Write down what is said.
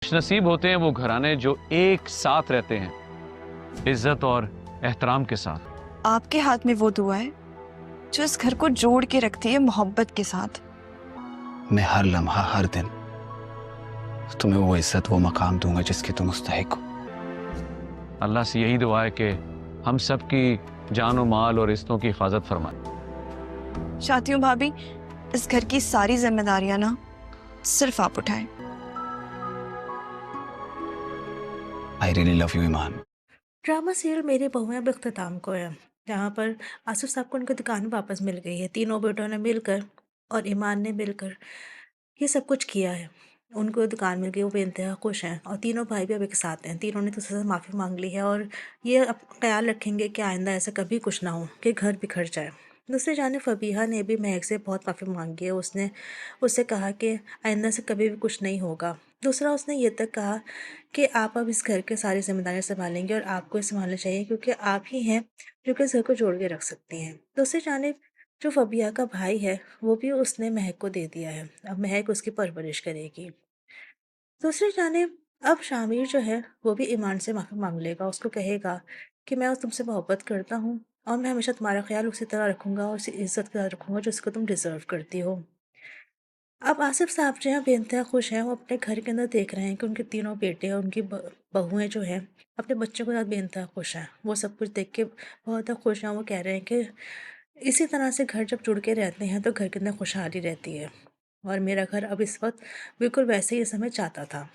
خوش نصیب ہوتے ہیں وہ گھرانے جو ایک ساتھ رہتے ہیں عزت اور احترام کے ساتھ۔ آپ کے ہاتھ میں وہ دعا ہے جو اس گھر کو جوڑ کے رکھتی ہے محبت کے ساتھ۔ میں ہر لمحہ ہر دن تمہیں وہ عزت وہ مقام دوں گا جس کے تم مستحق ہو۔ اللہ سے یہی دعا ہے کہ ہم سب کی جان و مال اور رشتوں کی حفاظت فرمائے۔ چاہتی ہوں بھابھی اس گھر کی ساری ذمہ داریاں نا صرف آپ اٹھائیں۔ I really love you ایمان۔ ڈرامہ سیریل میری بہویں اب اختتام کو ہے، جہاں پر آصف صاحب کو ان کی دکان واپس مل گئی ہے۔ تینوں بیٹوں نے مل کر اور ایمان نے مل کر یہ سب کچھ کیا ہے، ان کو دکان مل گئی، وہ بے انتہا خوش ہیں، اور تینوں بھائی بھی اب ایک ساتھ ہیں۔ تینوں نے تو سے معافی مانگ لی ہے اور یہ اب خیال رکھیں گے کہ آئندہ ایسا کبھی کچھ نہ ہو کہ گھر بکھر جائے۔ دوسری جانب فبیہہ نے بھی مہک سے بہت معافی مانگی ہے۔ اس نے اس سے کہا کہ آئندہ سے کبھی بھی کچھ نہیں ہوگا۔ دوسرا اس نے یہ تک کہا کہ آپ اب اس گھر کے ساری ذمہ داریاں سنبھالیں گے اور آپ کو یہ سنبھالنا چاہیے کیونکہ آپ ہی ہیں جو کہ اس گھر کو جوڑ کے رکھ سکتی ہیں۔ دوسری جانب جو فبیہہ کا بھائی ہے وہ بھی اس نے مہک کو دے دیا ہے، اب مہک اس کی پرورش کرے گی۔ دوسری جانب اب شامیر جو ہے وہ بھی ایمان سے معافی مانگ لے گا، اس کو کہے گا کہ میں تم سے محبت کرتا ہوں اور میں ہمیشہ تمہارا خیال اسی طرح رکھوں گا اور اسی عزت کے ساتھ رکھوں گا جو اس کو تم ڈیزرو کرتی ہو۔ اب آصف صاحب جو ہیں بے انتہا خوش ہیں، وہ اپنے گھر کے اندر دیکھ رہے ہیں کہ ان کے تینوں بیٹے اور ان کی بہویں جو ہیں اپنے بچوں کے ساتھ بے انتہا خوش ہیں۔ وہ سب کچھ دیکھ کے بہت زیادہ خوش ہیں، وہ کہہ رہے ہیں کہ اسی طرح سے گھر جب جڑ کے رہتے ہیں تو گھر کے اندر خوشحالی رہتی ہے، اور میرا گھر اب اس وقت بالکل ویسے ہی اس سمے چاہتا تھا۔